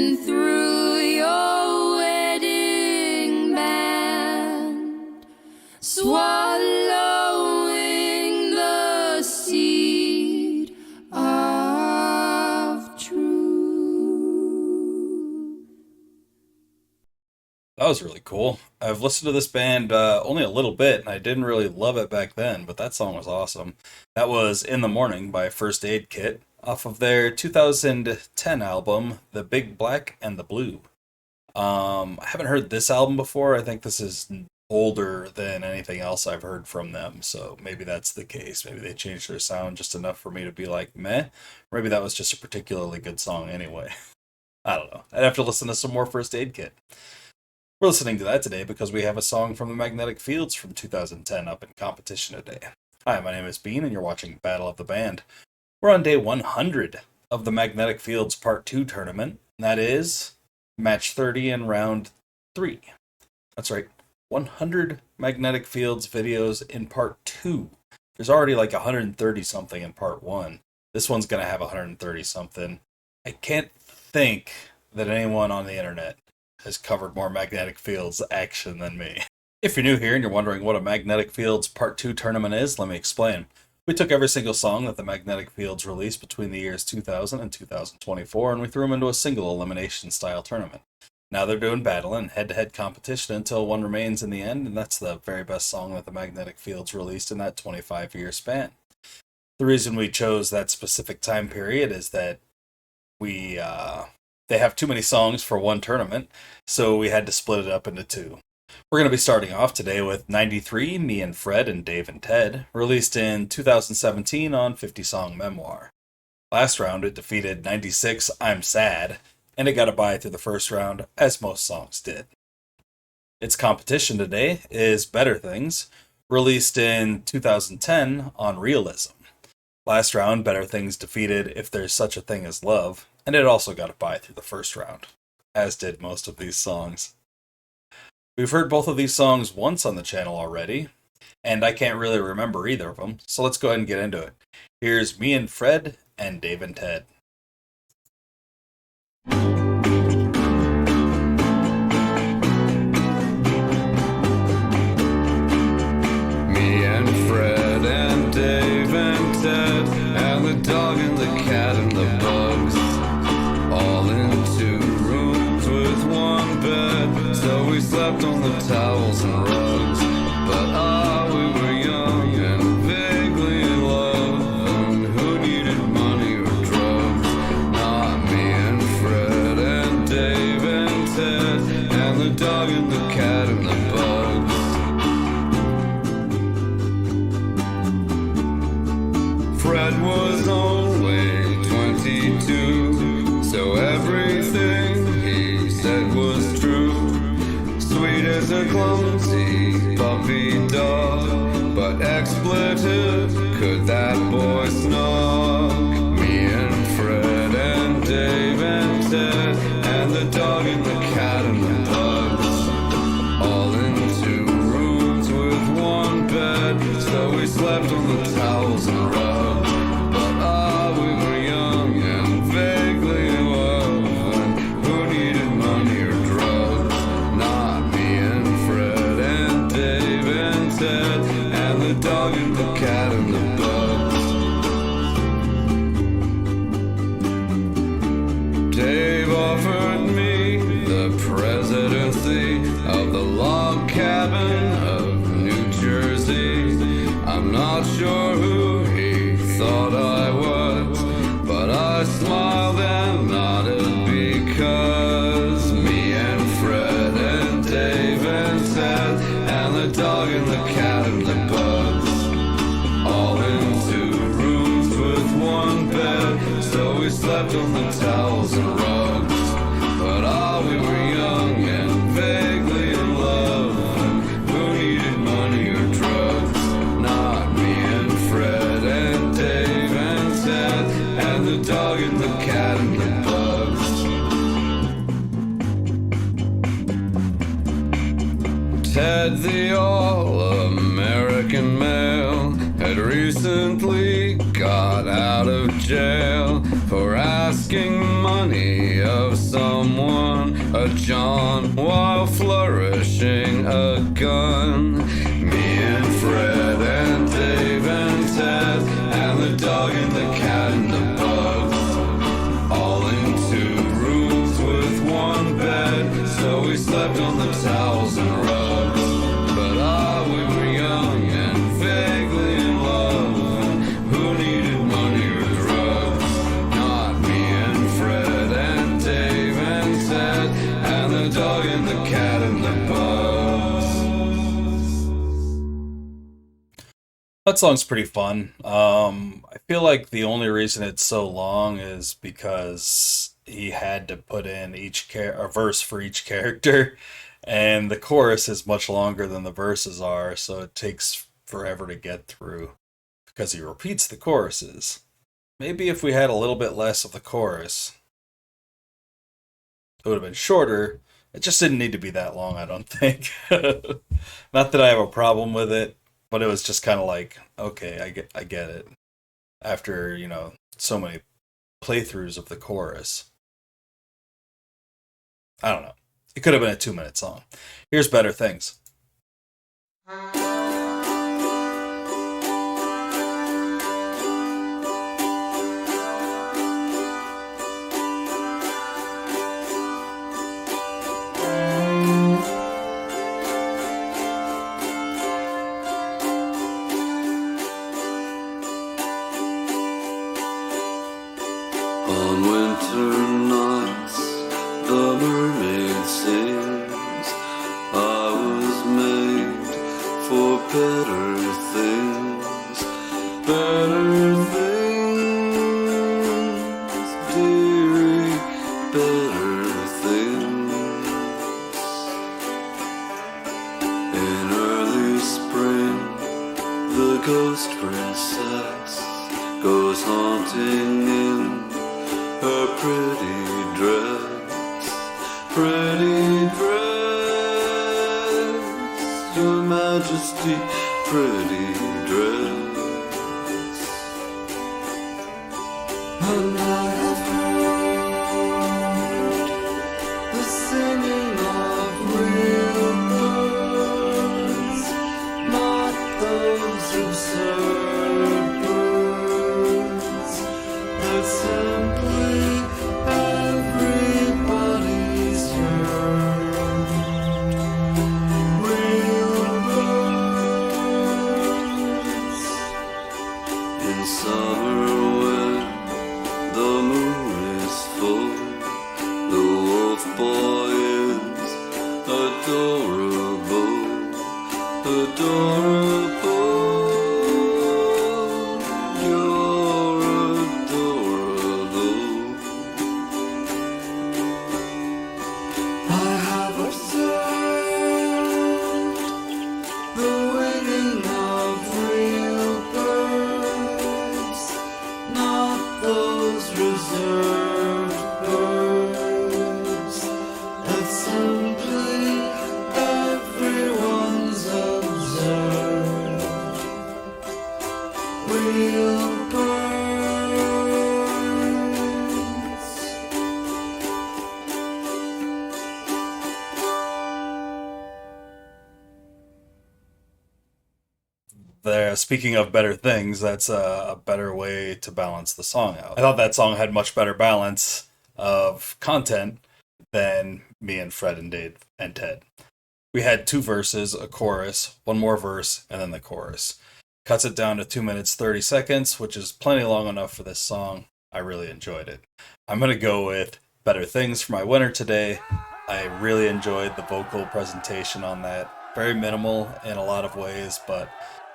and through your wedding band, swallowing the seed of truth. That was really cool. I've listened to this band only a little bit, and I didn't really love it back then, but that song was awesome. That was In the Morning by First Aid Kit, off of their 2010 album, The Big Black and the Blue. I haven't heard this album before. I think this is older than anything else I've heard from them, so maybe that's the case. Maybe they changed their sound just enough for me to be like, meh. Maybe that was just a particularly good song anyway. I don't know. I'd have to listen to some more First Aid Kit. We're listening to that today because we have a song from the Magnetic Fields from 2010 up in competition today. Hi, my name is Bean, and you're watching Battle of the Band. We're on day 100 of the Magnetic Fields Part 2 tournament. And that is match 30 in round 3. That's right, 100 Magnetic Fields videos in Part 2. There's already like 130 something in Part 1. This one's going to have 130 something. I can't think that anyone on the internet has covered more magnetic fields action than me. If you're new here and you're wondering what a Magnetic Fields Part 2 tournament is, let me explain. We took every single song that the Magnetic Fields released between the years 2000 and 2024, and we threw them into a single elimination style tournament. Now they're doing battle and head-to-head competition until one remains in the end, and that's the very best song that the Magnetic Fields released in that 25-year span. The reason we chose that specific time period is that they have too many songs for one tournament, so we had to split it up into two. We're going to be starting off today with 93, Me and Fred and Dave and Ted, released in 2017 on 50 Song Memoir. Last round it defeated 96, I'm Sad, and it got a bye through the first round, as most songs did. Its competition today is Better Things, released in 2010 on Realism. Last round, Better Things defeated If There's Such a Thing as Love, and it also got a bye through the first round, as did most of these songs. We've heard both of these songs once on the channel already, and I can't really remember either of them, so let's go ahead and get into it. Here's Me and Fred and Dave and Ted. Me and Fred and Dave and Ted, and the dog and the cat and the bugs, all in 2 rooms with 1 bed. So we slept on the towels and rugs, but we were young and vaguely in love, and who needed money or drugs? Not me and Fred and Dave and Ted, and the dog and the cat and the bugs. Fred was only 22, so everything he said was true. Sweet as a clumsy puppy dog, but expletive could that boy snog. Me and Fred and Dave and Ted, and the dog and the cat and the bugs, all in 2 rooms with 1 bed. So we slept on the towels and rugs, but we were young and vaguely in love, and who needed money or drugs? Not me and Fred and Dave and Ted, and the dog and the cat and the bugs. Dave offered me the presidency of the log cabin of New Jersey. I'm not sure who he thought I was, but I smiled and nodded because me and Fred and Dave and Ted, and the dog and the cat and the bugs, all in 2 rooms with 1 bed. So we slept on the towels and rugs, but we were young and vaguely in love, and who needed money or drugs? Not me and Fred and Dave and Ted, and the dog and the cat and the bugs. Ted, the all-American male, had recently got out of jail for asking money of someone, a John, while flourishing a gun. Me and Fred and Dave and Ted and the dog and the cat and the bugs, all in 2 rooms with 1 bed, so we slept on the towels and rugs. But we were young and vaguely in love, and who needed money or drugs? Not me and Fred and Dave and Ted and the dog and the cat and the bugs. That song's pretty fun. I feel like the only reason it's so long is because he had to put in a verse for each character, and the chorus is much longer than the verses are, so it takes forever to get through because he repeats the choruses. Maybe if we had a little bit less of the chorus, it would have been shorter. It just didn't need to be that long, I don't think. Not that I have a problem with it, but it was just kind of like, okay, I get it. After, so many playthroughs of the chorus. I don't know. It could have been a 2-minute song. Here's Better Things. On winter nights, the mermaid sings. I was made for better things, dearie, better things. In early spring, the ghost princess goes haunting in her pretty dress, Your Majesty, pretty dress. And I have heard the singing of real birds, not those absurd birds that simply everybody's heard. Real birds. In summer when the moon is full, the wolf boy is adorable, you're adorable. I have observed the winging of real birds, not those reserved birds that simply everyone's observed. Real birds. There, speaking of better things, that's a better way to balance the song out. I thought that song had much better balance of content than me and Fred and Dave and Ted. We had 2 verses, a chorus, 1 more verse, and then the chorus. Cuts it down to 2 minutes 30 seconds, which is plenty long enough for this song. I really enjoyed it. I'm going to go with Better Things for my winner today. I really enjoyed the vocal presentation on that. Very minimal in a lot of ways, but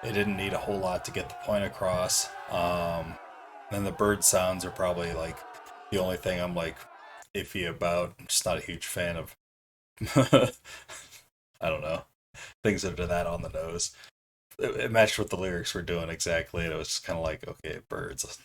it didn't need a whole lot to get the point across. And the bird sounds are probably like the only thing I'm like iffy about. I'm just not a huge fan of I don't know, things that are that on the nose. It matched what the lyrics were doing exactly, and it was just kind of like, okay, birds.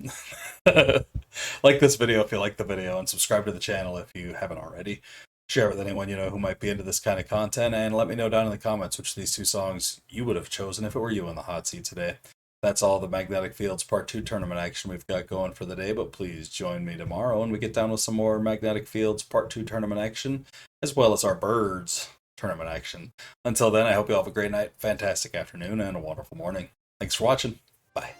Like this video if you like the video, and subscribe to the channel if you haven't already. Share it with anyone you know who might be into this kind of content, and let me know down in the comments which of these 2 songs you would have chosen if it were you in the hot seat today. That's all the Magnetic Fields Part 2 tournament action we've got going for the day, but please join me tomorrow when we get down with some more Magnetic Fields Part 2 tournament action, as well as our birds tournament action. Until then, I hope you all have a great night, fantastic afternoon, and a wonderful morning. Thanks for watching. Bye.